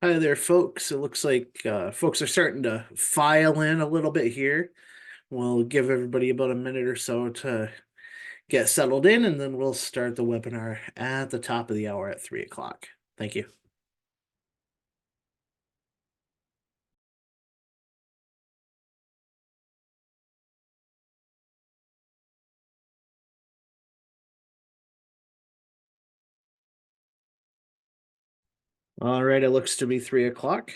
Hi there, folks. It looks like folks are starting to file in a little bit here. We'll give everybody about a minute or so to get settled in, and then we'll start the webinar at the top of the hour at 3 o'clock. Thank you. All right, it looks to be 3 o'clock.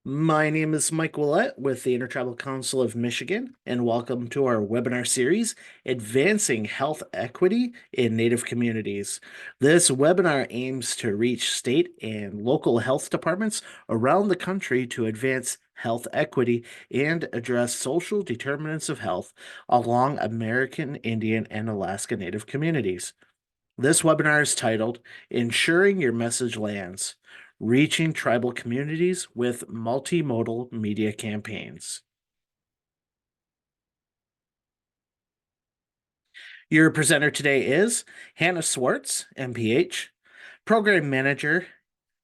My name is Mike Willett with the Intertribal Council of Michigan, and welcome to our webinar series, Advancing Health Equity in Native Communities. This webinar aims to reach state and local health departments around the country to advance health equity and address social determinants of health along American Indian and Alaska Native communities. This webinar is titled Ensuring Your Message Lands, Reaching Tribal Communities with Multimodal Media Campaigns. Your presenter today is Hannah Swartz, MPH, Program Manager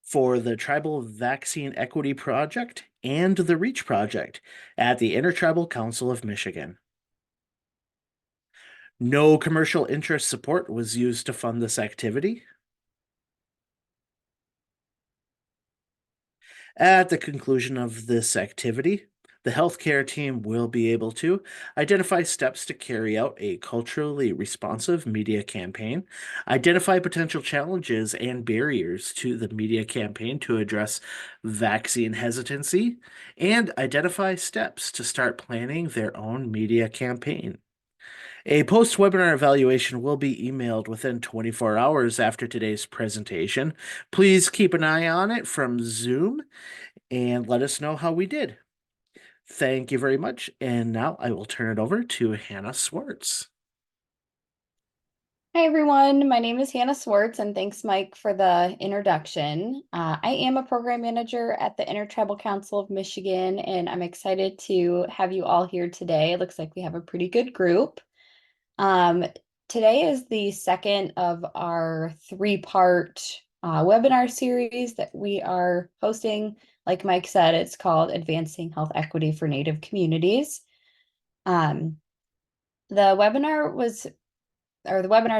for the Tribal Vaccine Equity Project and the REACH Project at the Intertribal Council of Michigan. No commercial interest support was used to fund this activity. At the conclusion of this activity, the healthcare team will be able to identify steps to carry out a culturally responsive media campaign, identify potential challenges and barriers to the media campaign to address vaccine hesitancy, and identify steps to start planning their own media campaign. A post-webinar evaluation will be emailed within 24 hours after today's presentation. Please keep an eye on it from Zoom and let us know how we did. Thank you very much. And now I will turn it over to Hannah Swartz. Hi, everyone. My name is Hannah Swartz, and thanks, Mike, for the introduction. I am a program manager at the Intertribal Council of Michigan, and I'm excited to have you all here today. It looks like we have a pretty good group. Um, Today is the second of our three-part webinar series that we are hosting. Like Mike said, it's called Advancing Health Equity for Native Communities. The webinar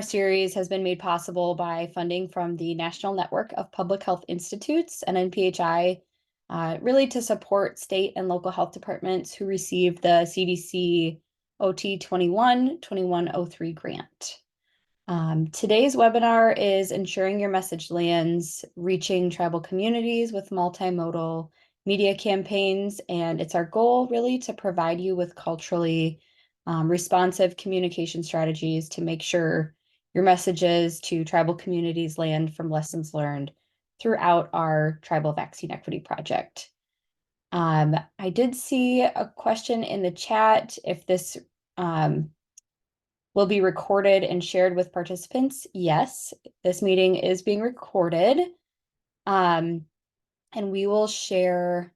series has been made possible by funding from the National Network of Public Health Institutes and NPHI, really to support state and local health departments who receive the CDC OT 21-2103 grant. Today's webinar is Ensuring Your Message Lands, Reaching Tribal Communities with Multimodal Media Campaigns, and it's our goal really to provide you with culturally responsive communication strategies to make sure your messages to tribal communities land from lessons learned throughout our Tribal Vaccine Equity Project. I did see a question in the chat if this will be recorded and shared with participants. Yes, this meeting is being recorded. And we will share.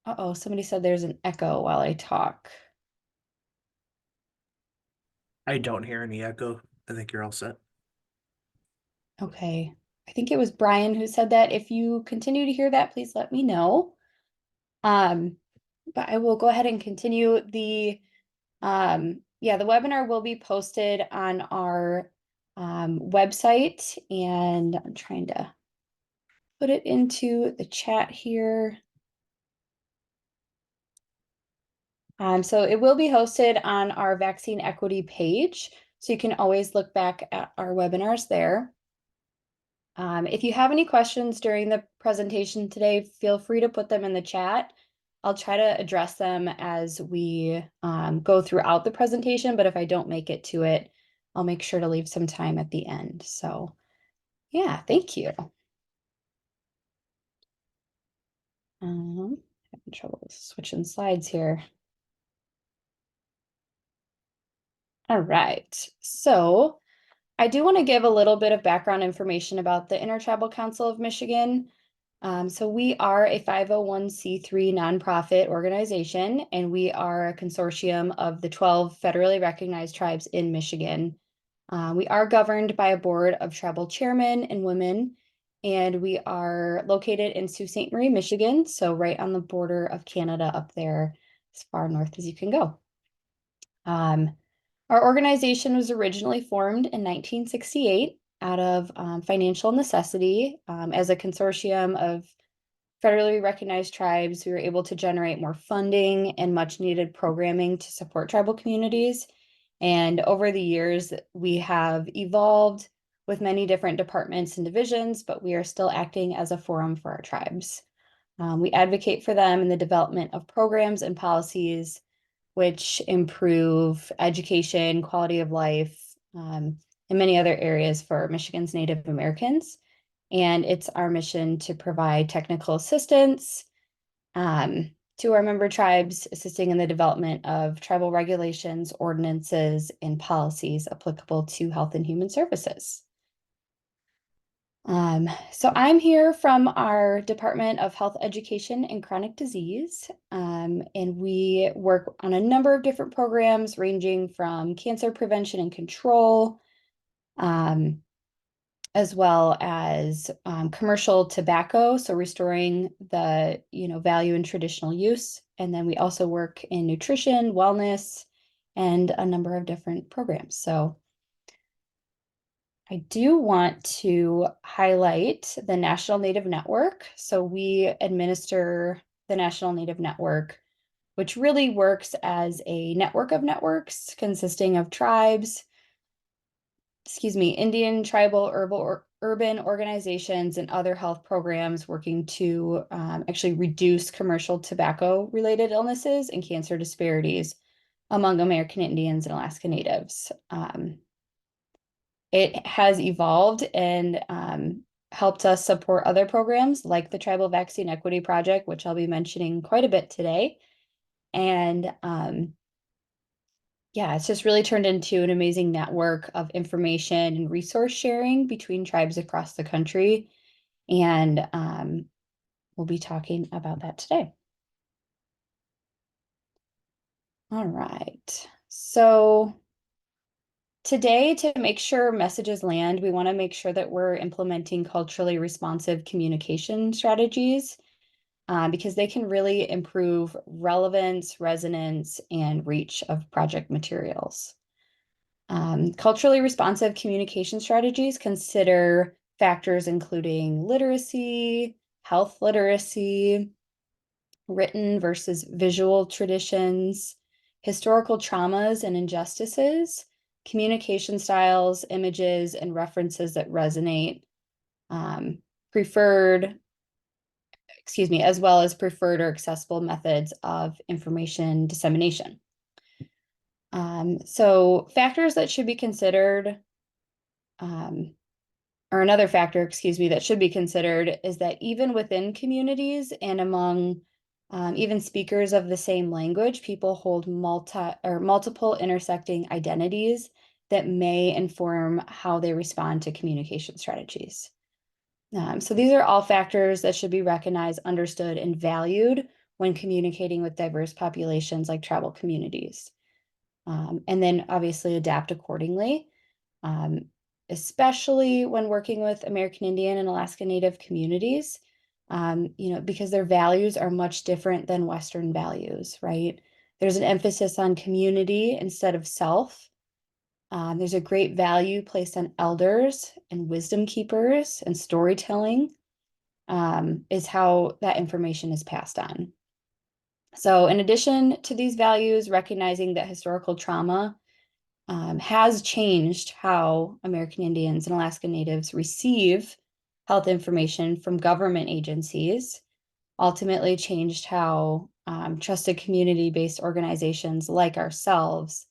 Uh-oh, somebody said there's an echo while I talk. I don't hear any echo. I think you're all set. Okay. I think it was Brian who said that. If you continue to hear that, please let me know. But I will go ahead and continue the webinar will be posted on our website, and I'm trying to put it into the chat here. So it will be hosted on our vaccine equity page, so you can always look back at our webinars there. If you have any questions during the presentation today, feel free to put them in the chat. I'll try to address them as we go throughout the presentation, but if I don't make it to it, I'll make sure to leave some time at the end. So yeah, thank you. Having trouble switching slides here. All right, so I do want to give a little bit of background information about the Intertribal Council of Michigan. So we are a 501c3 nonprofit organization, and we are a consortium of the 12 federally recognized tribes in Michigan. We are governed by a board of tribal chairmen and women, and we are located in Sault Ste. Marie, Michigan, so right on the border of Canada up there, as far north as you can go. Our organization was originally formed in 1968 out of financial necessity as a consortium of federally recognized tribes who were able to generate more funding and much needed programming to support tribal communities. And over the years, we have evolved with many different departments and divisions, but we are still acting as a forum for our tribes. We advocate for them in the development of programs and policies which improve education, quality of life, and many other areas for Michigan's Native Americans. And it's our mission to provide technical assistance to our member tribes, assisting in the development of tribal regulations, ordinances, and policies applicable to health and human services. So I'm here from our Department of Health Education and Chronic Disease, and we work on a number of different programs ranging from cancer prevention and control, as well as commercial tobacco, so restoring the value in traditional use. And then we also work in nutrition, wellness, and a number of different programs. So I do want to highlight the National Native Network. So we administer the National Native Network, which really works as a network of networks consisting of tribes, Indian, tribal, urban organizations, and other health programs working to actually reduce commercial tobacco-related illnesses and cancer disparities among American Indians and Alaska Natives. It has evolved and helped us support other programs like the Tribal Vaccine Equity Project, which I'll be mentioning quite a bit today. And yeah, it's just really turned into an amazing network of information and resource sharing between tribes across the country. And we'll be talking about that today. All right. So today, to make sure messages land, we want to make sure that we're implementing culturally responsive communication strategies because they can really improve relevance, resonance, and reach of project materials. Culturally responsive communication strategies consider factors including literacy, health literacy, written versus visual traditions, historical traumas and injustices, communication styles, images, and references that resonate, as well as preferred or accessible methods of information dissemination. So factors that should be considered, or another factor, that should be considered is that even within communities and among even speakers of the same language, people hold multiple intersecting identities that may inform how they respond to communication strategies. So these are all factors that should be recognized, understood, and valued when communicating with diverse populations like tribal communities. And then obviously adapt accordingly, especially when working with American Indian and Alaska Native communities, because their values are much different than Western values, right? There's an emphasis on community instead of self. There's a great value placed on elders and wisdom keepers, and storytelling is how that information is passed on. So in addition to these values, recognizing that historical trauma has changed how American Indians and Alaska Natives receive health information from government agencies, ultimately changed how trusted community-based organizations like ourselves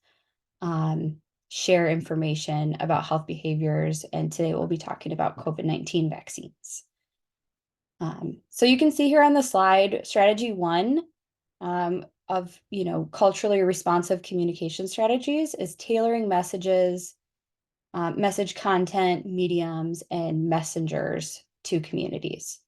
share information about health behaviors. And today we'll be talking about COVID-19 vaccines. So you can see here on the slide, strategy 1 of culturally responsive communication strategies is tailoring messages, message content, mediums, and messengers to communities.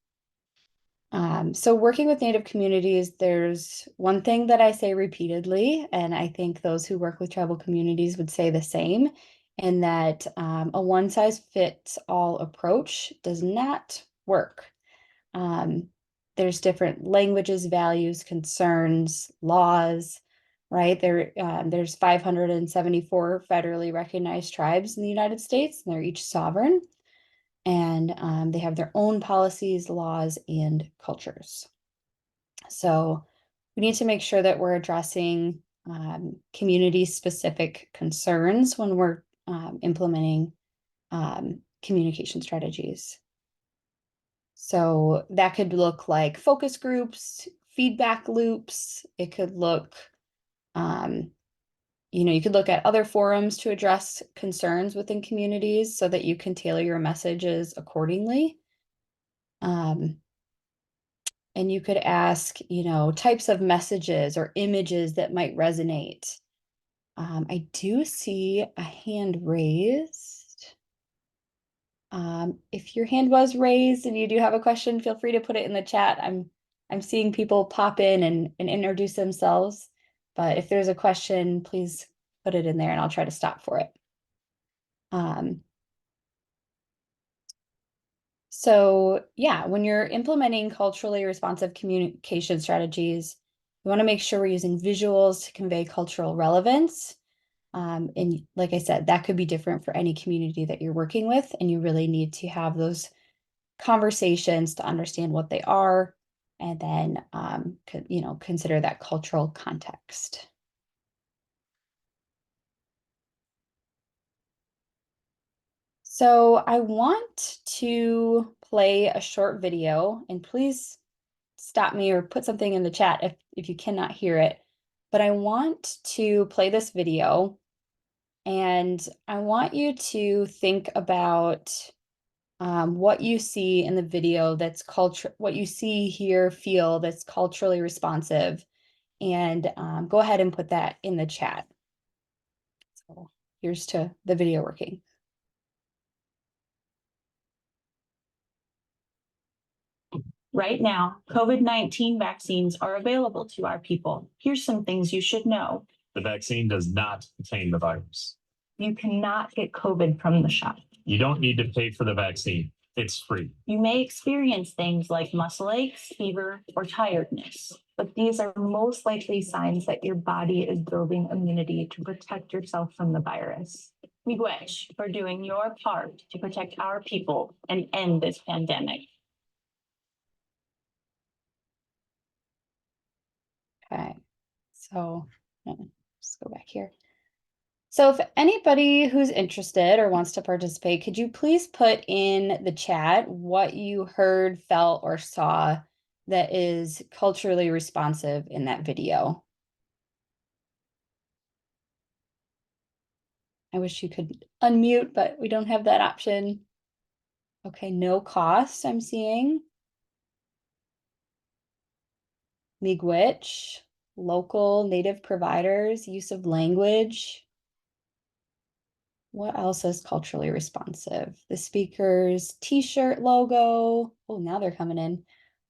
So working with Native communities, there's one thing that I say repeatedly, and I think those who work with tribal communities would say the same, and that a one-size-fits-all approach does not work. There's different languages, values, concerns, laws, right? There's 574 federally recognized tribes in the United States, and they're each sovereign, and they have their own policies, laws, and cultures. So we need to make sure that we're addressing community-specific concerns when we're implementing communication strategies. So that could look like focus groups, feedback loops. It could look, you could look at other forums to address concerns within communities so that you can tailor your messages accordingly. And you could ask, types of messages or images that might resonate. I do see a hand raised. If your hand was raised and you do have a question, feel free to put it in the chat. I'm seeing people pop in and introduce themselves, but if there's a question, please put it in there and I'll try to stop for it. So yeah, when you're implementing culturally responsive communication strategies, we want to make sure we're using visuals to convey cultural relevance. And like I said, that could be different for any community that you're working with, and you really need to have those conversations to understand what they are, and then consider that cultural context. So I want to play a short video, and please stop me or put something in the chat if you cannot hear it. But I want to play this video, and I want you to think about what you see in the video that's what you see, hear, feel that's culturally responsive, and go ahead and put that in the chat. So here's to the video working. Right now, COVID-19 vaccines are available to our people. Here's some things you should know. The vaccine does not contain the virus. You cannot get COVID from the shot. You don't need to pay for the vaccine. It's free. You may experience things like muscle aches, fever, or tiredness, but these are most likely signs that your body is building immunity to protect yourself from the virus. Miigwech for doing your part to protect our people and end this pandemic. Okay, so let's go back here. So if anybody who's interested or wants to participate, could you please put in the chat what you heard, felt, or saw that is culturally responsive in that video? I wish you could unmute, but we don't have that option. Okay, no cost, I'm seeing. Miigwech, local native providers, use of language. What else is culturally responsive? The speaker's t-shirt logo. Oh, now they're coming in.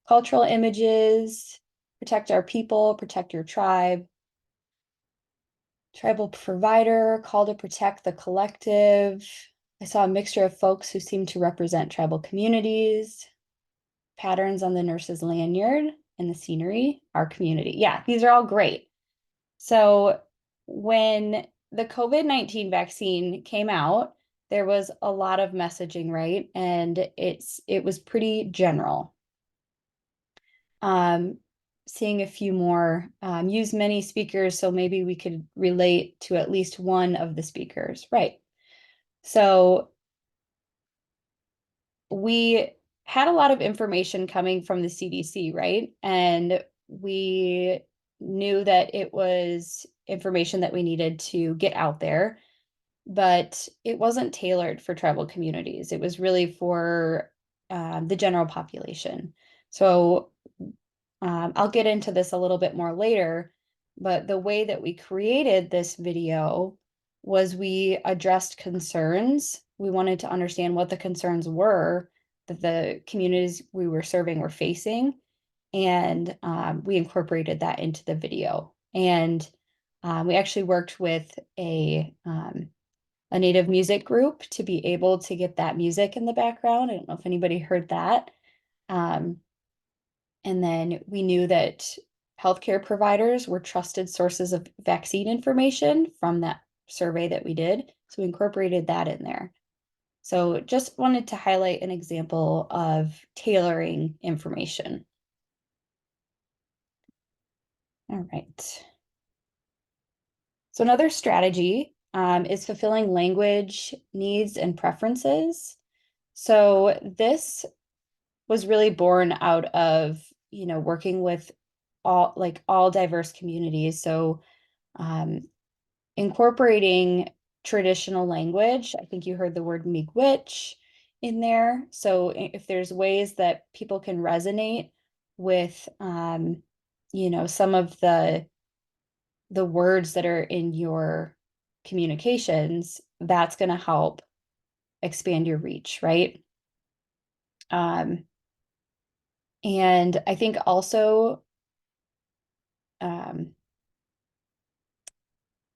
Cultural images, protect our people, protect your tribe. Tribal provider, call to protect the collective. I saw a mixture of folks who seem to represent tribal communities. Patterns on the nurse's lanyard and the scenery, our community. Yeah, these are all great. So when the COVID-19 vaccine came out, there was a lot of messaging, right? And it was pretty general. Seeing a few more, use many speakers, so maybe we could relate to at least one of the speakers, right? So we had a lot of information coming from the CDC, right? And we knew that it was information that we needed to get out there, but it wasn't tailored for tribal communities. It was really for the general population. So I'll get into this a little bit more later, but the way that we created this video was we addressed concerns. We wanted to understand what the concerns were that the communities we were serving were facing, and we incorporated that into the video. And we actually worked with a native music group to be able to get that music in the background. I don't know if anybody heard that. And then we knew that healthcare providers were trusted sources of vaccine information from that survey that we did. So we incorporated that in there. So just wanted to highlight an example of tailoring information. All right. So another strategy is fulfilling language needs and preferences. So this was really born out of, working with all diverse communities. So incorporating traditional language, I think you heard the word miigwech in there. So if there's ways that people can resonate with, some of the words that are in your communications, that's going to help expand your reach, right? And I think also,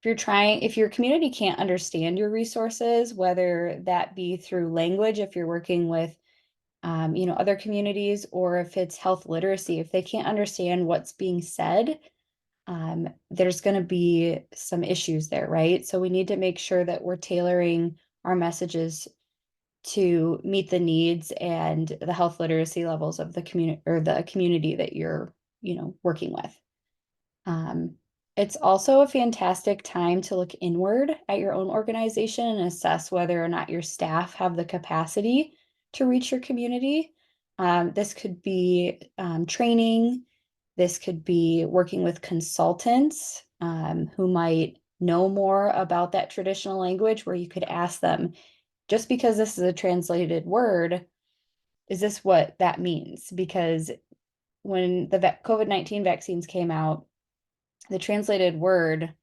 if your community can't understand your resources, whether that be through language, if you're working with, other communities, or if it's health literacy, if they can't understand what's being said, there's going to be some issues there, right? So we need to make sure that we're tailoring our messages to meet the needs and the health literacy levels of the community, or the community that you're, working with. It's also a fantastic time to look inward at your own organization and assess whether or not your staff have the capacity to reach your community. This could be training. This could be working with consultants who might know more about that traditional language, where you could ask them, just because this is a translated word, is this what that means? Because when the COVID-19 vaccines came out, the translated word,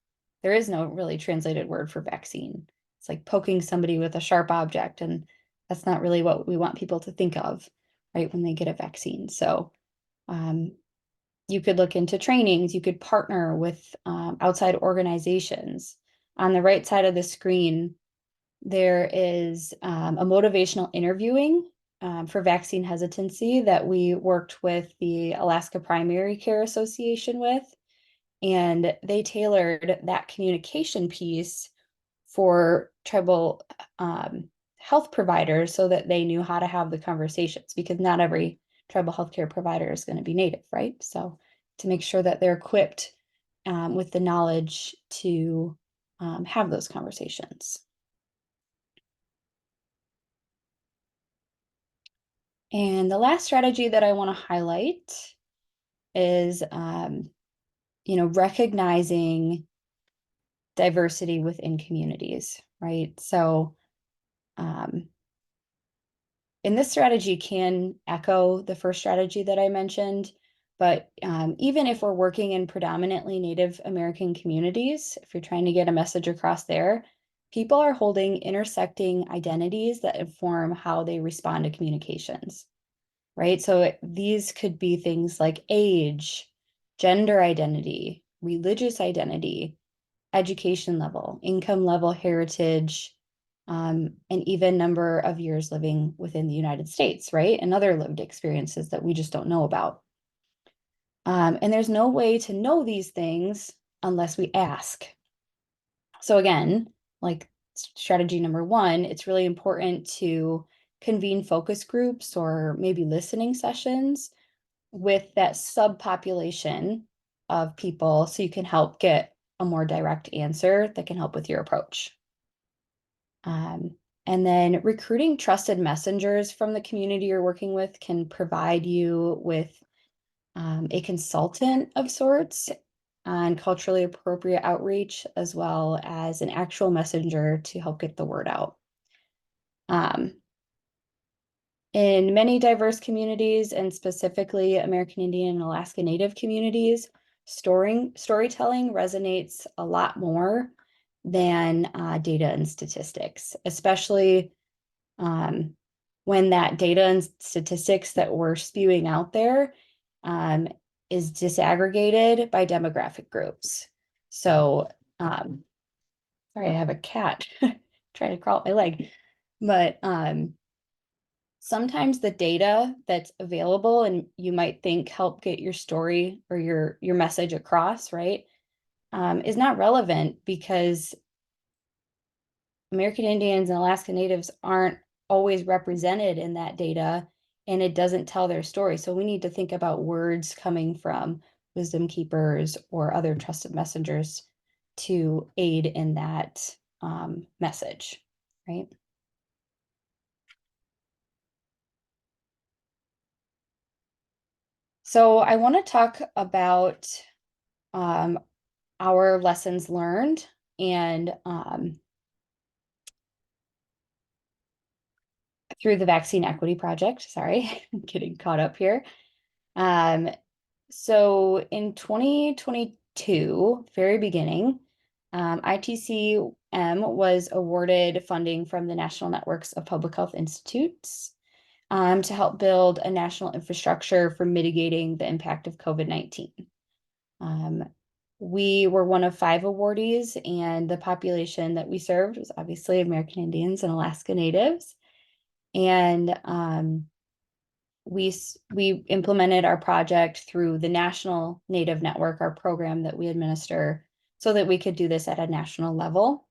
there is no really translated word for vaccine. It's like poking somebody with a sharp object, and that's not really what we want people to think of, right, when they get a vaccine. So you could look into trainings, you could partner with outside organizations. On the right side of the screen, there is a motivational interviewing for vaccine hesitancy that we worked with the Alaska Primary Care Association with. And they tailored that communication piece for tribal health providers so that they knew how to have the conversations, because not every tribal healthcare provider is going to be native, right? So to make sure that they're equipped with the knowledge to have those conversations. And the last strategy that I want to highlight is, recognizing diversity within communities, right? So, and this strategy can echo the first strategy that I mentioned, but even if we're working in predominantly Native American communities, if you're trying to get a message across there, people are holding intersecting identities that inform how they respond to communications, right? So these could be things like age, gender identity, religious identity, education level, income level, heritage, and even number of years living within the United States, right? And other lived experiences that we just don't know about. And there's no way to know these things unless we ask. So again, like strategy number one, it's really important to convene focus groups or maybe listening sessions with that subpopulation of people, so you can help get a more direct answer that can help with your approach. And then recruiting trusted messengers from the community you're working with can provide you with a consultant of sorts on culturally appropriate outreach, as well as an actual messenger to help get the word out. In many diverse communities, and specifically American Indian and Alaska Native communities, storytelling resonates a lot more than data and statistics, especially when that data and statistics that we're spewing out there is disaggregated by demographic groups. So, sorry, I have a cat trying to crawl up my leg, but sometimes the data that's available and you might think help get your story or your message across, right, is not relevant because American Indians and Alaska Natives aren't always represented in that data, and it doesn't tell their story. So we need to think about words coming from wisdom keepers or other trusted messengers to aid in that message, right? So I want to talk about our lessons learned and through the Vaccine Equity Project. Sorry, I'm getting caught up here. So in 2022, very beginning, ITCM was awarded funding from the National Networks of Public Health Institutes to help build a national infrastructure for mitigating the impact of COVID-19. We were one of 5 awardees, and the population that we served was obviously American Indians and Alaska Natives. And we implemented our project through the National Native Network, our program that we administer, so that we could do this at a national level.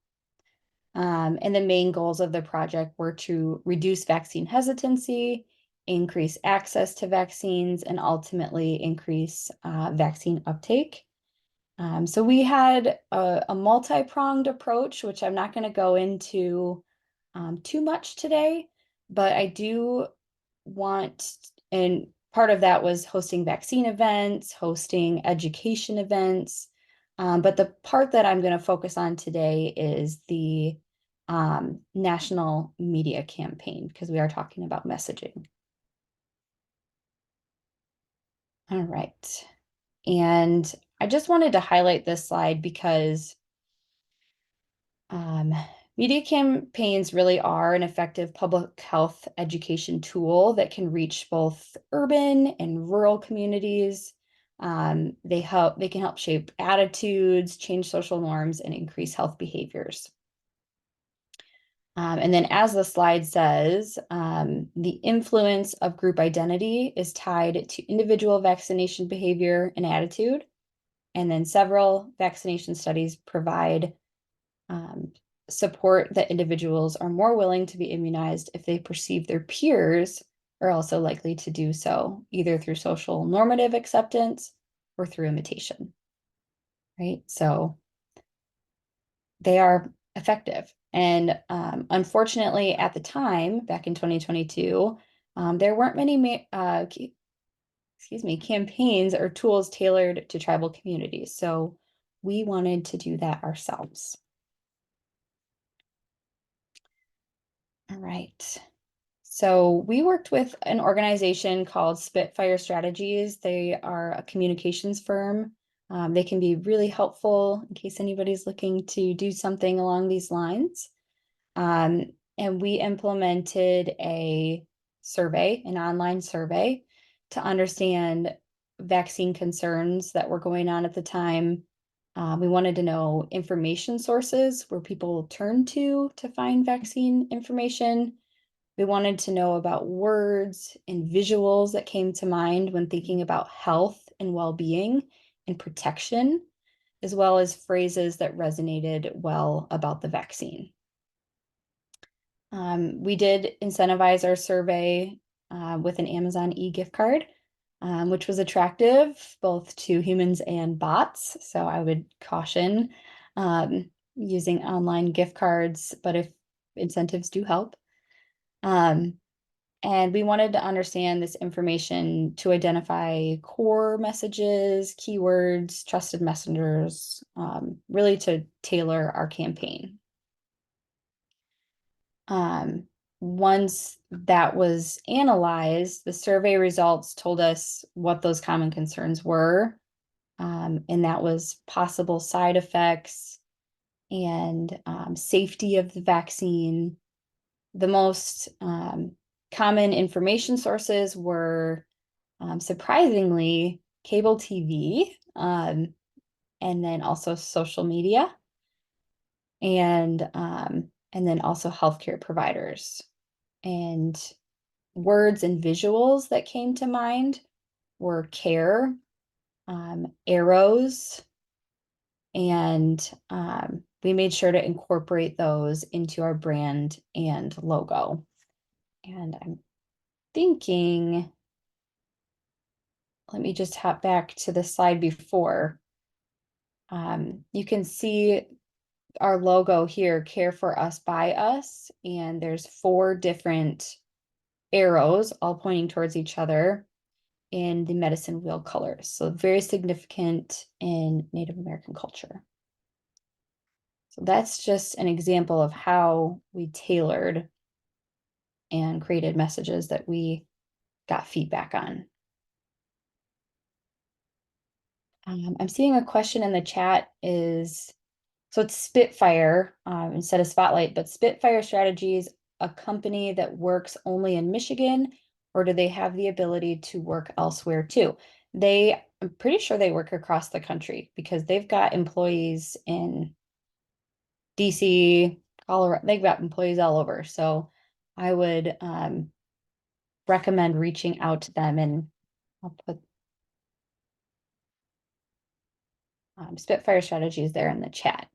And the main goals of the project were to reduce vaccine hesitancy, increase access to vaccines, and ultimately increase vaccine uptake. So we had a multi-pronged approach, which I'm not going to go into too much today, but I do want, and part of that was hosting vaccine events, hosting education events. But the part that I'm going to focus on today is the national media campaign, because we are talking about messaging. All right. And I just wanted to highlight this slide because media campaigns really are an effective public health education tool that can reach both urban and rural communities. They can help shape attitudes, change social norms, and increase health behaviors. And then as the slide says, the influence of group identity is tied to individual vaccination behavior and attitude. And then several vaccination studies provide support that individuals are more willing to be immunized if they perceive their peers are also likely to do so, either through social normative acceptance or through imitation, right? So they are effective. And unfortunately, at the time, back in 2022, there weren't many campaigns or tools tailored to tribal communities. So we wanted to do that ourselves. All right. So we worked with an organization called Spitfire Strategies. They are a communications firm. They can be really helpful in case anybody's looking to do something along these lines. And we implemented a survey, an online survey, to understand vaccine concerns that were going on at the time. We wanted to know information sources where people turn to find vaccine information. We wanted to know about words and visuals that came to mind when thinking about health and well-being and protection, as well as phrases that resonated well about the vaccine. We did incentivize our survey with an Amazon e-gift card, which was attractive both to humans and bots. So I would caution using online gift cards, but if incentives do help. And we wanted to understand this information to identify core messages, keywords, trusted messengers, really to tailor our campaign. Once that was analyzed, the survey results told us what those common concerns were, and that was possible side effects and safety of the vaccine. The most common information sources were surprisingly cable TV, and then also social media, and then also healthcare providers. And words and visuals that came to mind were care, arrows, and we made sure to incorporate those into our brand and logo. And I'm thinking, let me just hop back to the slide before. You can see our logo here, Care for Us by Us, and there's 4 different arrows all pointing towards each other in the medicine wheel colors. So very significant in Native American culture. So that's just an example of how we tailored and created messages that we got feedback on. I'm seeing a question in the chat is, so it's Spitfire instead of Spotlight, but Spitfire Strategies, a company that works only in Michigan, or do they have the ability to work elsewhere too? I'm pretty sure they work across the country because they've got employees in DC, Colorado, they've got employees all over. So I would recommend reaching out to them, and I'll put Spitfire Strategies there in the chat.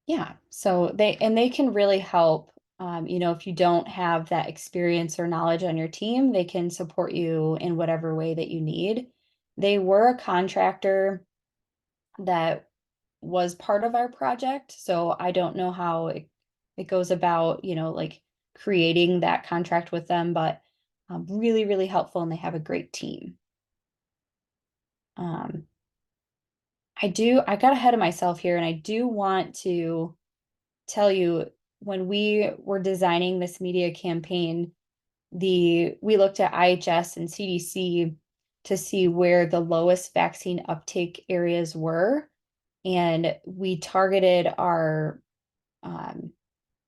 Yeah, so they can really help. If you don't have that experience or knowledge on your team, they can support you in whatever way that you need. They were a contractor that was part of our project, so I don't know how it goes about, like creating that contract with them, but really, really helpful, and they have a great team. I got ahead of myself here, and I do want to tell you, when we were designing this media campaign, we looked at IHS and CDC to see where the lowest vaccine uptake areas were, and we targeted our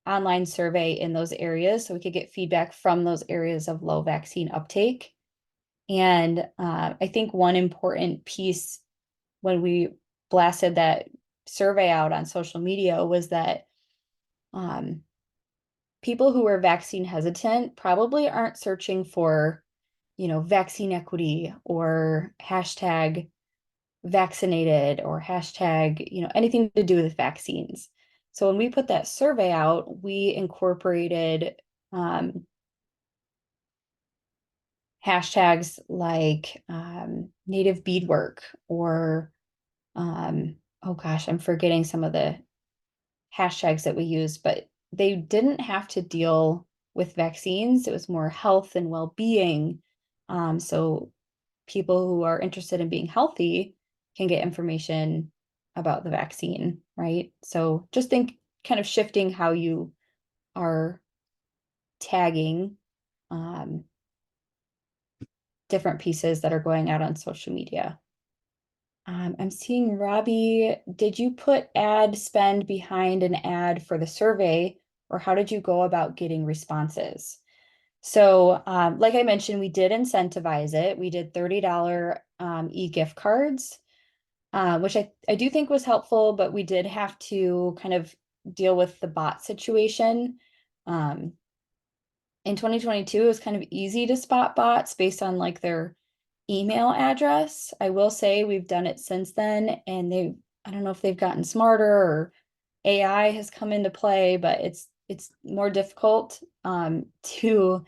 online survey in those areas so we could get feedback from those areas of low vaccine uptake. And I think one important piece when we blasted that survey out on social media was that people who are vaccine hesitant probably aren't searching for, vaccine equity or hashtag vaccinated or hashtag, anything to do with vaccines. So when we put that survey out, we incorporated hashtags like native beadwork or, oh gosh, I'm forgetting some of the hashtags that we use, but they didn't have to deal with vaccines. It was more health and well-being. So people who are interested in being healthy can get information about the vaccine, right? So just think kind of shifting how you are tagging different pieces that are going out on social media. I'm seeing Robbie, did you put ad spend behind an ad for the survey, or how did you go about getting responses? So like I mentioned, we did incentivize it. We did $30 e-gift cards, which I do think was helpful, but we did have to kind of deal with the bot situation. In 2022, it was kind of easy to spot bots based on like their email address. I will say we've done it since then, and I don't know if they've gotten smarter or AI has come into play, but it's more difficult to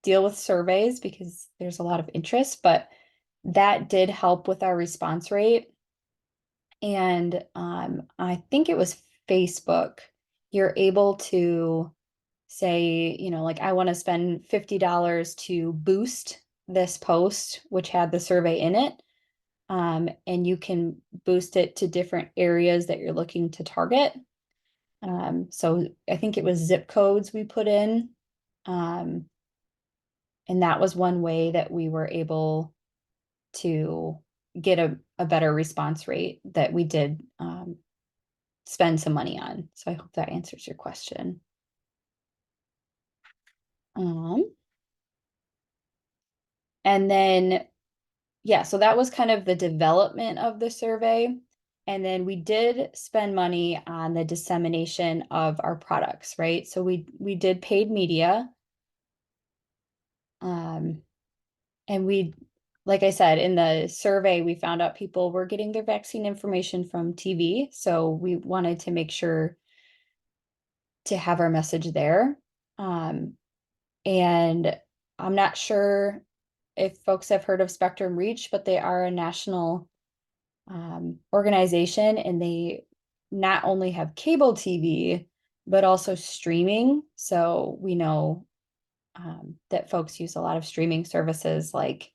deal with surveys because there's a lot of interest, but that did help with our response rate. And I think it was Facebook. You're able to say, like I want to spend $50 to boost this post, which had the survey in it. And you can boost it to different areas that you're looking to target. So I think it was zip codes we put in. And that was one way that we were able to get a better response rate that we did spend some money on. So I hope that answers your question. And then, yeah, so that was kind of the development of the survey. And then we did spend money on the dissemination of our products, right? So we did paid media. And we, like I said, in the survey, we found out people were getting their vaccine information from TV. So we wanted to make sure to have our message there. And I'm not sure if folks have heard of Spectrum Reach, but they are a national organization, and they not only have cable TV, but also streaming. So we know that folks use a lot of streaming services like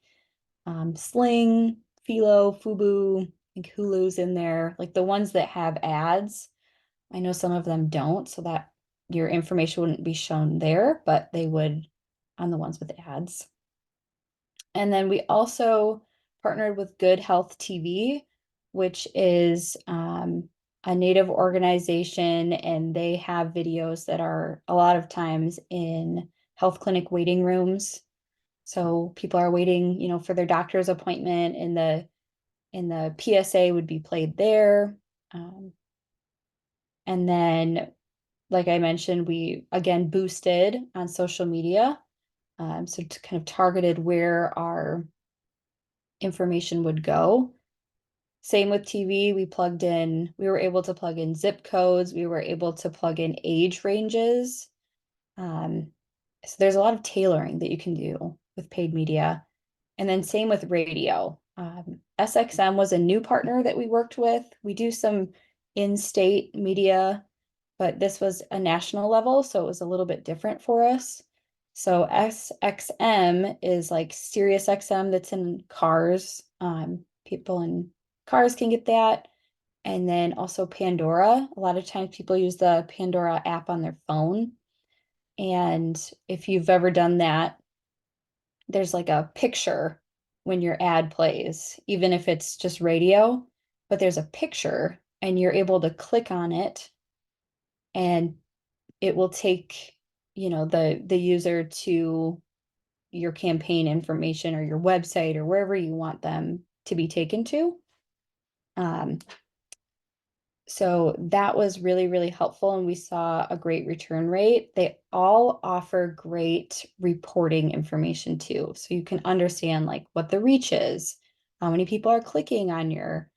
Sling, Philo, Fubu, I think Hulu's in there, like the ones that have ads. I know some of them don't, so that your information wouldn't be shown there, but they would on the ones with ads. And then we also partnered with Good Health TV, which is a Native organization, and they have videos that are a lot of times in health clinic waiting rooms. So people are waiting, you know, for their doctor's appointment, and the PSA would be played there. And then, like I mentioned, we again boosted on social media. So to kind of targeted where our information would go. Same with TV, we were able to plug in zip codes, we were able to plug in age ranges. So there's a lot of tailoring that you can do with paid media. And then same with radio. SXM was a new partner that we worked with. We do some in-state media, but this was a national level, so it was a little bit different for us. So SXM is like Sirius XM that's in cars. People in cars can get that. And then also Pandora. A lot of times people use the Pandora app on their phone. And if you've ever done that, there's like a picture when your ad plays, even if it's just radio, but there's a picture and you're able to click on it, and it will take, you know, the user to your campaign information or your website or wherever you want them to be taken to. So that was really, really helpful, and we saw a great return rate. They all offer great reporting information too. So you can understand like what the reach is, how many people are clicking on your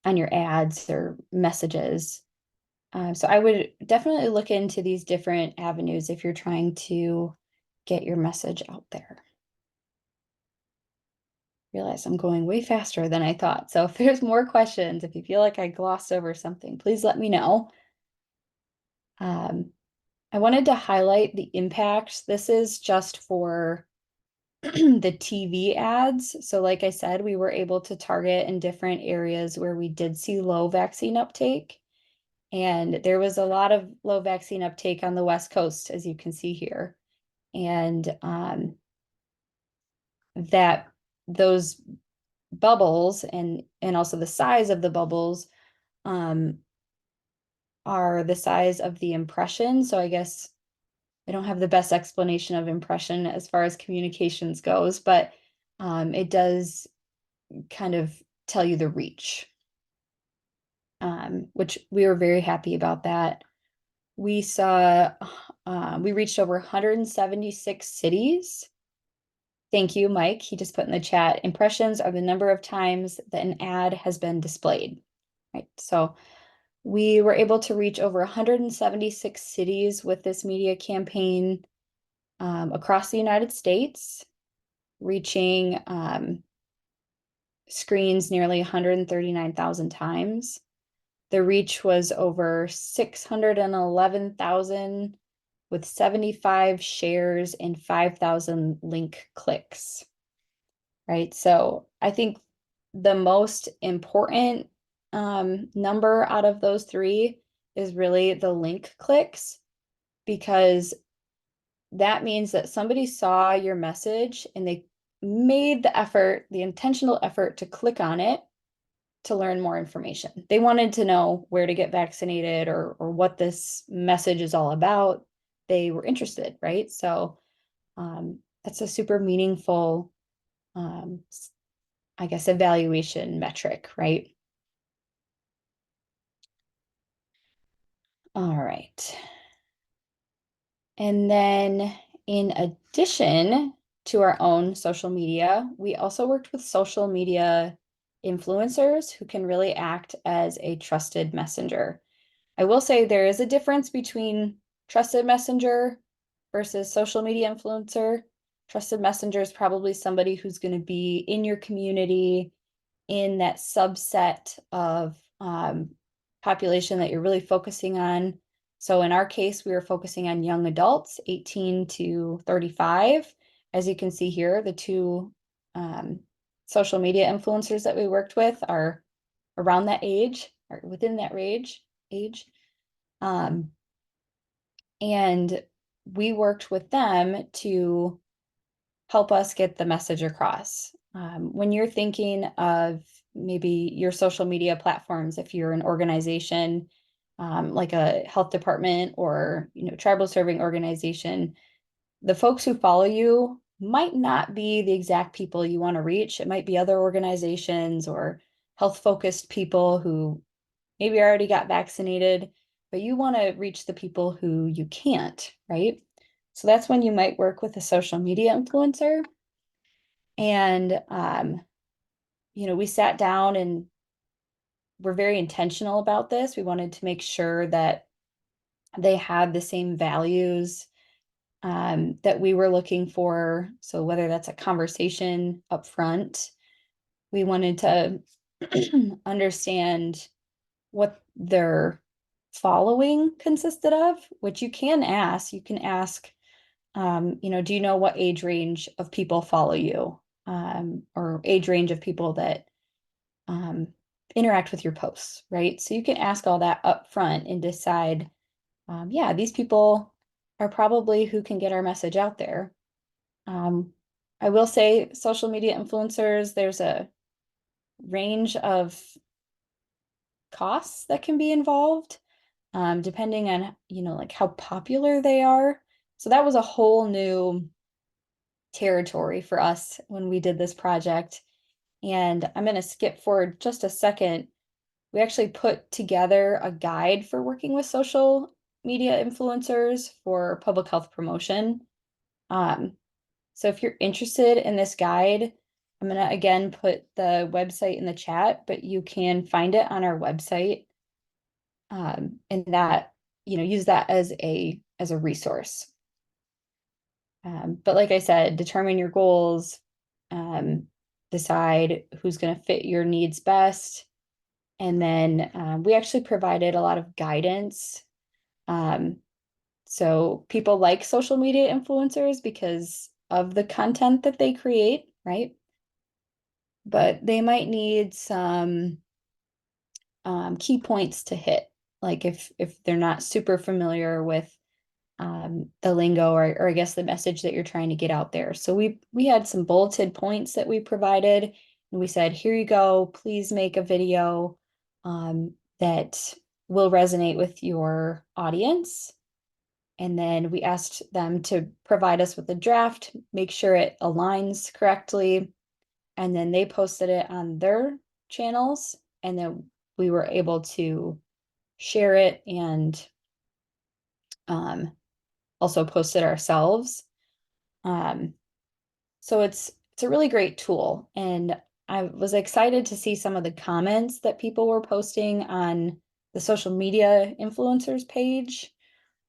ads or messages. So I would definitely look into these different avenues if you're trying to get your message out there. Realize I'm going way faster than I thought. So if there's more questions, if you feel like I glossed over something, please let me know. I wanted to highlight the impacts. This is just for the TV ads. So like I said, we were able to target in different areas where we did see low vaccine uptake. And there was a lot of low vaccine uptake on the West Coast, as you can see here. And that those bubbles and also the size of the bubbles are the size of the impression. So I guess I don't have the best explanation of impression as far as communications goes, but it does kind of tell you the reach, which we were very happy about that. We saw, we reached over 176 cities. Thank you, Mike. He just put in the chat, impressions are the number of times that an ad has been displayed, right? So we were able to reach over 176 cities with this media campaign across the United States, reaching screens nearly 139,000 times. The reach was over 611,000 with 75 shares and 5,000 link clicks, right? So I think the most important number out of those three is really the link clicks, because that means that somebody saw your message and they made the effort, the intentional effort to click on it to learn more information. They wanted to know where to get vaccinated or what this message is all about. They were interested, right? So that's a super meaningful I guess, evaluation metric, right? All right. And then in addition to our own social media, we also worked with social media influencers who can really act as a trusted messenger. I will say there is a difference between trusted messenger versus social media influencer. Trusted messenger is probably somebody who's going to be in your community in that subset of population that you're really focusing on. So in our case, we were focusing on young adults, 18 to 35. As you can see here, the two social media influencers that we worked with are around that age, or within that age. And we worked with them to help us get the message across. When you're thinking of maybe your social media platforms, if you're an organization like a health department or tribal serving organization, the folks who follow you might not be the exact people you want to reach. It might be other organizations or health focused people who maybe already got vaccinated, but you want to reach the people who you can't, right? So that's when you might work with a social media influencer. And, we sat down and we're very intentional about this. We wanted to make sure that they had the same values that we were looking for. So whether that's a conversation up front, we wanted to understand what their following consisted of, which you can ask. You can ask, do you know what age range of people follow you? Or age range of people that interact with your posts, right? So you can ask all that up front and decide, yeah, these people are probably who can get our message out there. I will say social media influencers, there's a range of costs that can be involved, depending on, like how popular they are. So that was a whole new territory for us when we did this project. And I'm going to skip forward just a second. We actually put together a guide for working with social media influencers for public health promotion. So if you're interested in this guide, I'm going to again put the website in the chat, but you can find it on our website. And that, use that as a resource. But like I said, determine your goals, decide who's going to fit your needs best. And then we actually provided a lot of guidance. So people like social media influencers because of the content that they create, right? But they might need some key points to hit. Like if they're not super familiar with the lingo or I guess the message that you're trying to get out there. So we had some bulleted points that we provided, and we said, here you go, please make a video that will resonate with your audience. And then we asked them to provide us with a draft, make sure it aligns correctly. And then they posted it on their channels. And then we were able to share it and also post it ourselves. So it's a really great tool. And I was excited to see some of the comments that people were posting on the social media influencers page.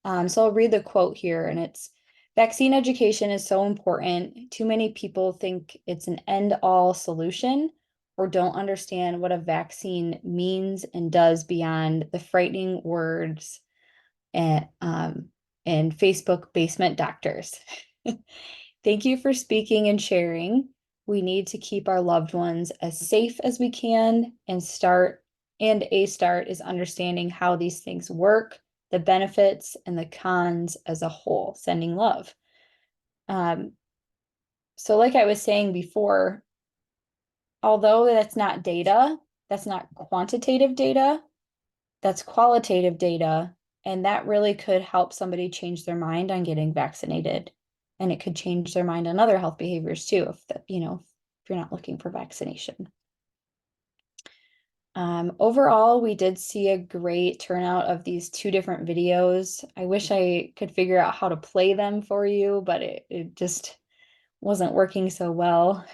So I'll read the quote here, and it's, vaccine education is so important. Too many people think it's an end-all solution or don't understand what a vaccine means and does beyond the frightening words and Facebook basement doctors. Thank you for speaking and sharing. We need to keep our loved ones as safe as we can, and a start is understanding how these things work, the benefits and the cons as a whole. Sending love. So like I was saying before, although that's not data, that's not quantitative data, that's qualitative data, and that really could help somebody change their mind on getting vaccinated. And it could change their mind on other health behaviors too, if if you're not looking for vaccination. Overall, we did see a great turnout of these 2 different videos. I wish I could figure out how to play them for you, but it just wasn't working so well.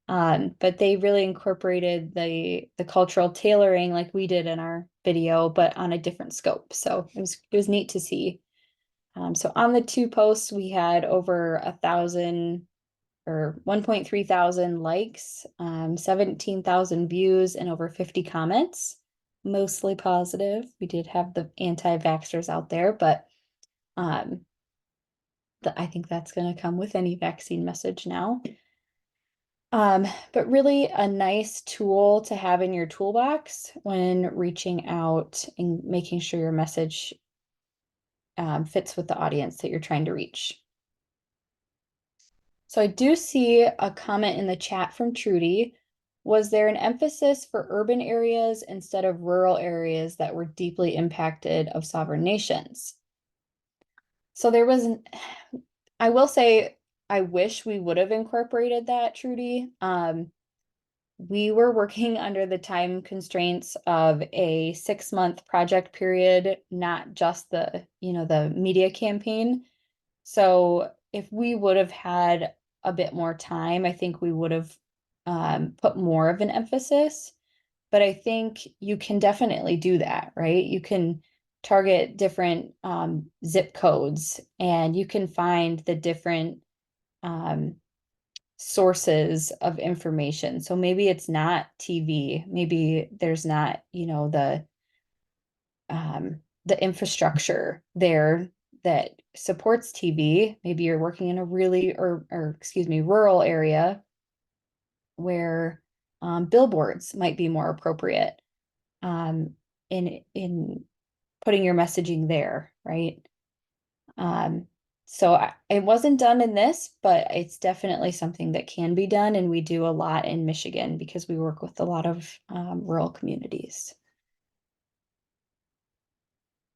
But they really incorporated the cultural tailoring like we did in our video, but on a different scope. So it was neat to see. So on the 2 posts, we had over 1,000 or 1.3 thousand likes, 17,000 views, and over 50 comments, mostly positive. We did have the anti-vaxxers out there, but I think that's going to come with any vaccine message now. But really a nice tool to have in your toolbox when reaching out and making sure your message fits with the audience that you're trying to reach. So I do see a comment in the chat from Trudy. Was there an emphasis for urban areas instead of rural areas that were deeply impacted of sovereign nations? So there was, I will say, I wish we would have incorporated that, Trudy. We were working under the time constraints of a 6-month project period, not just the media campaign. So if we would have had a bit more time, I think we would have put more of an emphasis. But I think you can definitely do that, right? You can target different zip codes, and you can find the different sources of information. So maybe it's not TV, maybe there's not, the infrastructure there that supports TV. Maybe you're working in a really, or excuse me, rural area where billboards might be more appropriate in putting your messaging there, right? So it wasn't done in this, but it's definitely something that can be done, and we do a lot in Michigan because we work with a lot of rural communities.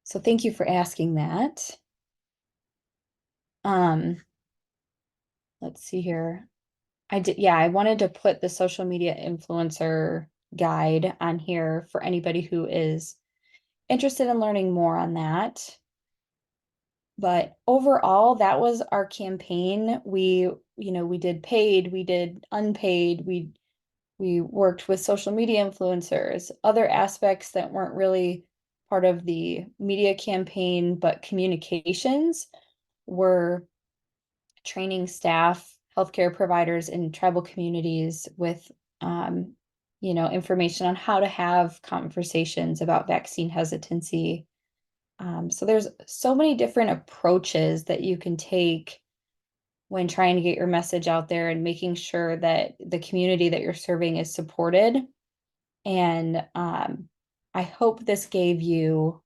So thank you for asking that. Let's see here. I wanted to put the social media influencer guide on here for anybody who is interested in learning more on that. But overall, that was our campaign. We did paid, we did unpaid, we worked with social media influencers, other aspects that weren't really part of the media campaign, but communications were training staff, healthcare providers in tribal communities with information on how to have conversations about vaccine hesitancy. So there's so many different approaches that you can take when trying to get your message out there and making sure that the community that you're serving is supported. And I hope this gave you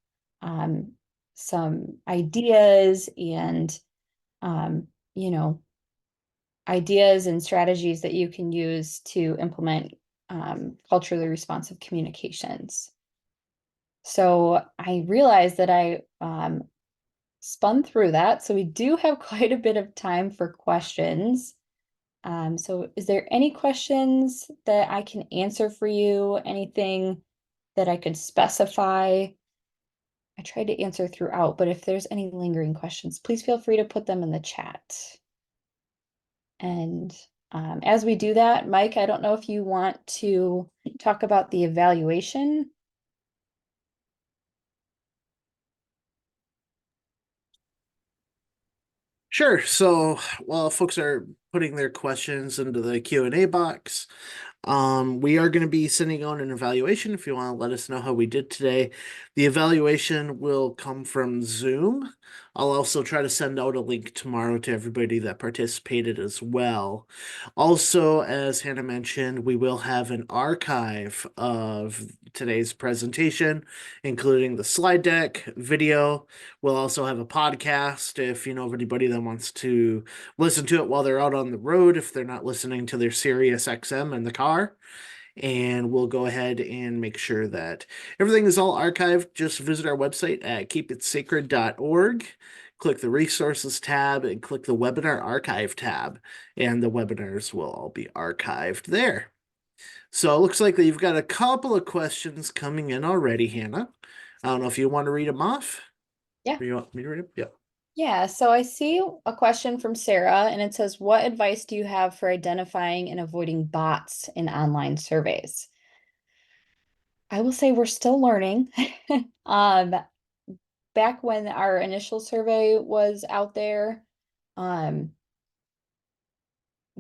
some ideas and ideas and strategies that you can use to implement culturally responsive communications. So I realized that I spun through that. So we do have quite a bit of time for questions. So is there any questions that I can answer for you? Anything that I could specify? I tried to answer throughout, but if there's any lingering questions, please feel free to put them in the chat. And as we do that, Mike, I don't know if you want to talk about the evaluation. Sure. So while folks are putting their questions into the Q&A box, we are going to be sending out an evaluation if you want to let us know how we did today. The evaluation will come from Zoom. I'll also try to send out a link tomorrow to everybody that participated as well. Also, as Hannah mentioned, we will have an archive of today's presentation, including the slide deck, video. We'll also have a podcast if you know of anybody that wants to listen to it while they're out on the road, if they're not listening to their Sirius XM in the car. And we'll go ahead and make sure that everything is all archived. Just visit our website at keepitsacred.org, click the resources tab and click the webinar archive tab, and the webinars will all be archived there. So it looks like that you've got a couple of questions coming in already, Hannah. I don't know if you want to read them off. Yeah. Or you want me to read them? Yep. Yeah, so I see a question from Sarah, and it says, what advice do you have for identifying and avoiding bots in online surveys? I will say we're still learning. Back when our initial survey was out there, the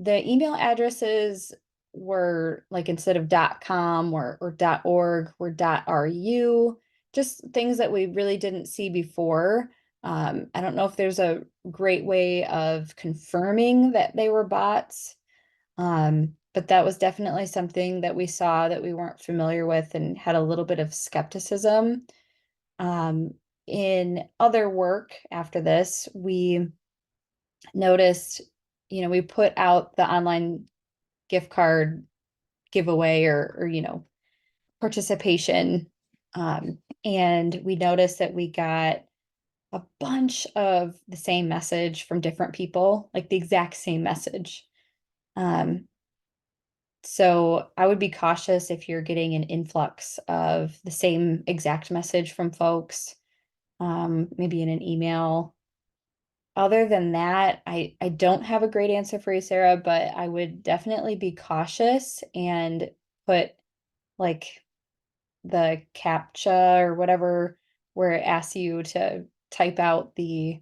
email addresses were like instead of .com or .org were .ru, just things that we really didn't see before. I don't know if there's a great way of confirming that they were bots, but that was definitely something that we saw that we weren't familiar with and had a little bit of skepticism. In other work after this, we noticed, we put out the online gift card giveaway or participation. And we noticed that we got a bunch of the same message from different people, like the exact same message. So I would be cautious if you're getting an influx of the same exact message from folks, maybe in an email. Other than that, I don't have a great answer for you, Sarah, but I would definitely be cautious and put like the CAPTCHA or whatever where it asks you to type out the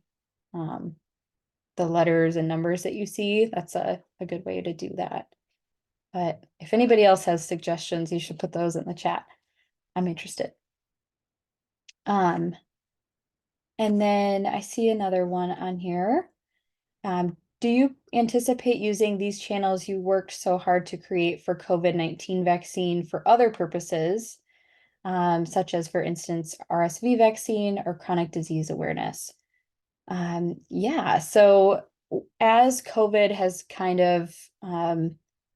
letters and numbers that you see. That's a good way to do that. But if anybody else has suggestions, you should put those in the chat. I'm interested. And then I see another one on here. Do you anticipate using these channels you worked so hard to create for COVID-19 vaccine for other purposes, such as, for instance, RSV vaccine or chronic disease awareness? Yeah, so as COVID has kind of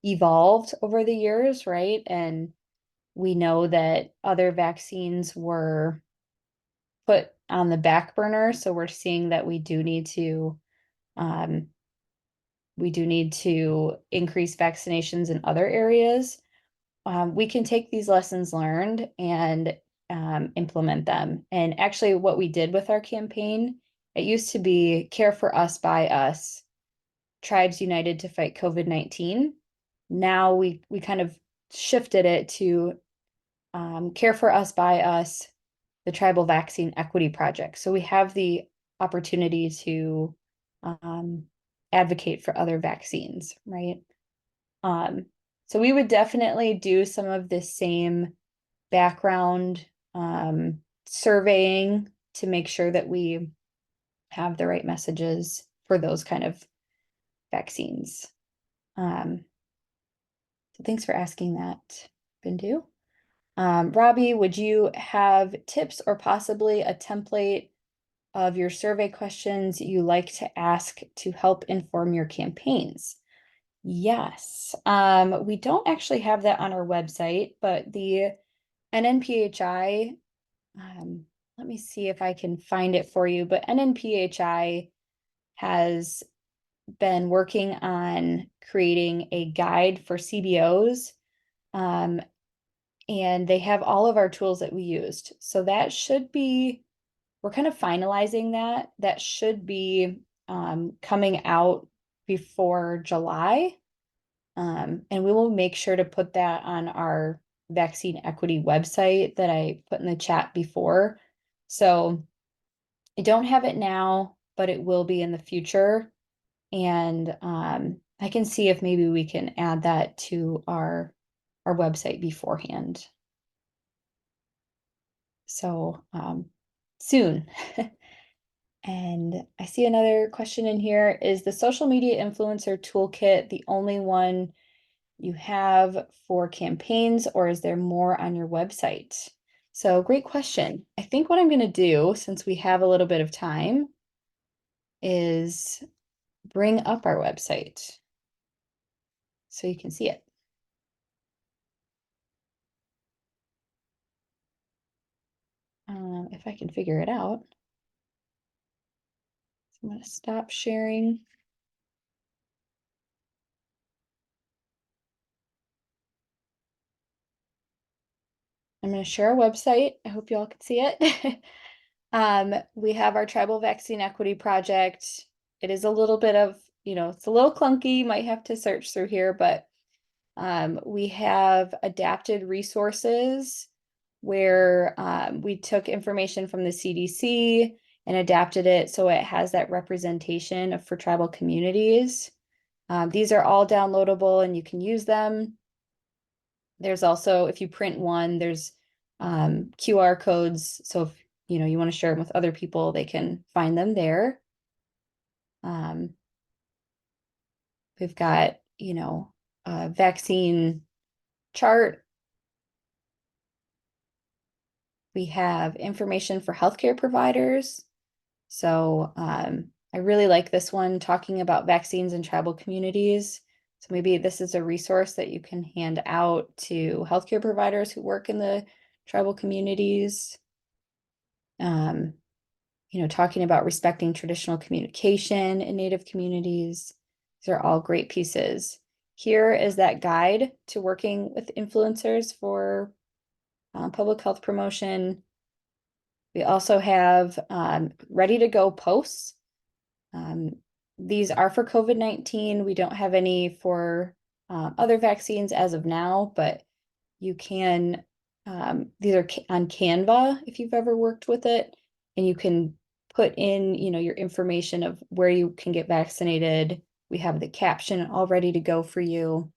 evolved over the years, right? And we know that other vaccines were put on the back burner, so we're seeing that um, we do need to increase vaccinations in other areas. We can take these lessons learned and implement them. And actually, what we did with our campaign, it used to be Care for Us by Us, Tribes United to Fight COVID-19. Now we kind of shifted it to Care for Us by Us, the Tribal Vaccine Equity Project. So we have the opportunity to advocate for other vaccines, right? So we would definitely do some of the same background surveying to make sure that we have the right messages for those kind of vaccines. So thanks for asking that, Bindu. Robbie, would you have tips or possibly a template of your survey questions you like to ask to help inform your campaigns? Yes. We don't actually have that on our website, but the NNPHI, let me see if I can find it for you, but NNPHI has been working on creating a guide for CBOs, and they have all of our tools that we used. So that should be, we're kind of finalizing that. That should be coming out before July. And we will make sure to put that on our vaccine equity website that I put in the chat before. So I don't have it now, but it will be in the future. And I can see if maybe we can add that to our website beforehand. So soon. And I see another question in here. Is the social media influencer toolkit the only one you have for campaigns, or is there more on your website? So great question. I think what I'm going to do, since we have a little bit of time, is bring up our website so you can see it. If I can figure it out. I'm going to stop sharing. I'm going to share our website. I hope you all can see it. We have our tribal vaccine equity project. It is a little bit of, it's a little clunky. You might have to search through here, but we have adapted resources where we took information from the CDC and adapted it so it has that representation for tribal communities. These are all downloadable and you can use them. There's also, if you print one, there's QR codes. So if you want to share them with other people, they can find them there. We've got, a vaccine chart. We have information for healthcare providers. So I really like this one talking about vaccines in tribal communities. So maybe this is a resource that you can hand out to healthcare providers who work in the tribal communities. Talking about respecting traditional communication in Native communities. These are all great pieces. Here is that guide to working with influencers for public health promotion. We also have ready to go posts. These are for COVID-19. We don't have any for other vaccines as of now, but you can, these are on Canva if you've ever worked with it, and you can put in, your information of where you can get vaccinated. We have the caption all ready to go for you.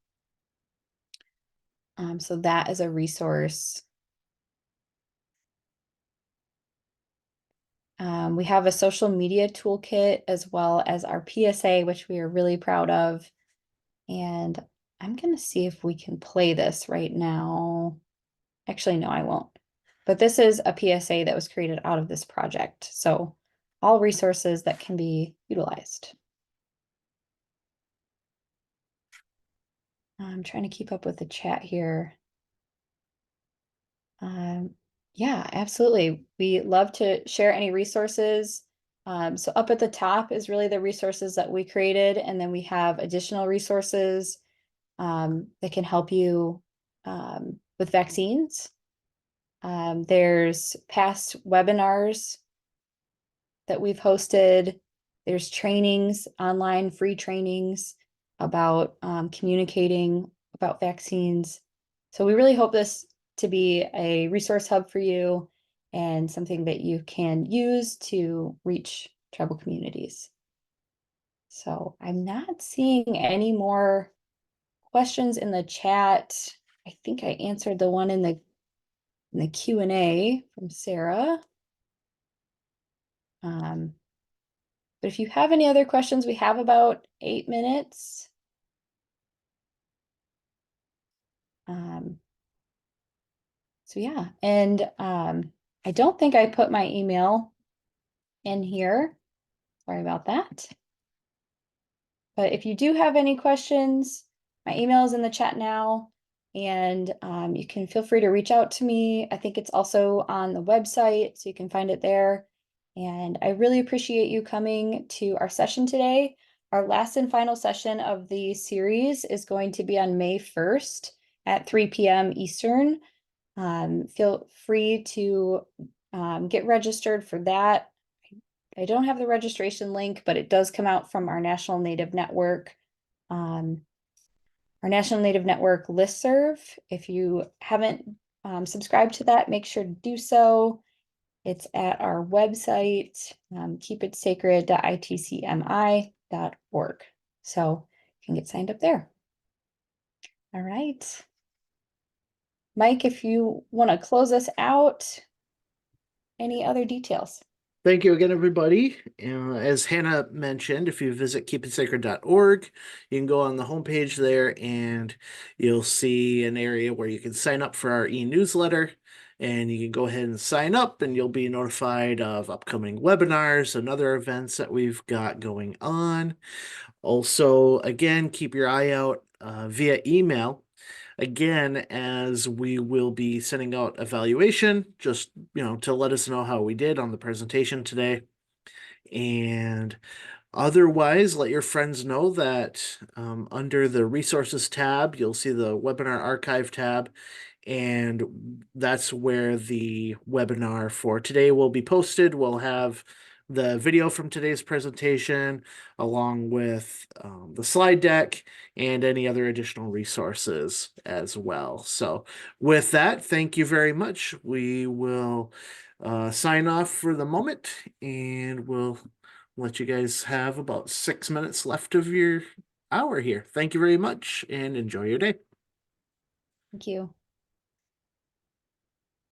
So that is a resource. We have a social media toolkit as well as our PSA, which we are really proud of. And I'm going to see if we can play this right now. Actually, no, I won't. But this is a PSA that was created out of this project. So all resources that can be utilized. I'm trying to keep up with the chat here. Yeah, absolutely. We love to share any resources. So up at the top is really the resources that we created, and then we have additional resources that can help you with vaccines. There's past webinars that we've hosted. There's trainings, online free trainings about communicating about vaccines. So we really hope this to be a resource hub for you and something that you can use to reach tribal communities. So I'm not seeing any more questions in the chat. I think I answered the one in the Q&A from Sarah. But if you have any other questions, we have about 8 minutes. So yeah, and I don't think I put my email in here. Sorry about that. But if you do have any questions, my email is in the chat now, and you can feel free to reach out to me. I think it's also on the website, so you can find it there. And I really appreciate you coming to our session today. Our last and final session of the series is going to be on May 1st at 3 p.m. Eastern. Feel free to get registered for that. I don't have the registration link, but it does come out from our National Native Network. Our National Native Network listserv. If you haven't subscribed to that, make sure to do so. It's at our website, keepitsacred.itcmi.org. So you can get signed up there. All right. Mike, if you want to close us out, any other details? Thank you again, everybody. As Hannah mentioned, if you visit keepitsacred.org, you can go on the homepage there and you'll see an area where you can sign up for our e-newsletter. And you can go ahead and sign up and you'll be notified of upcoming webinars and other events that we've got going on. Also, again, keep your eye out via email. Again, as we will be sending out evaluation, just, to let us know how we did on the presentation today. And otherwise, let your friends know that under the resources tab, you'll see the webinar archive tab, and that's where the webinar for today will be posted. We'll have the video from today's presentation along with the slide deck and any other additional resources as well. So with that, thank you very much. We will sign off for the moment, and we'll let you guys have about 6 minutes left of your hour here. Thank you very much and enjoy your day. Thank you.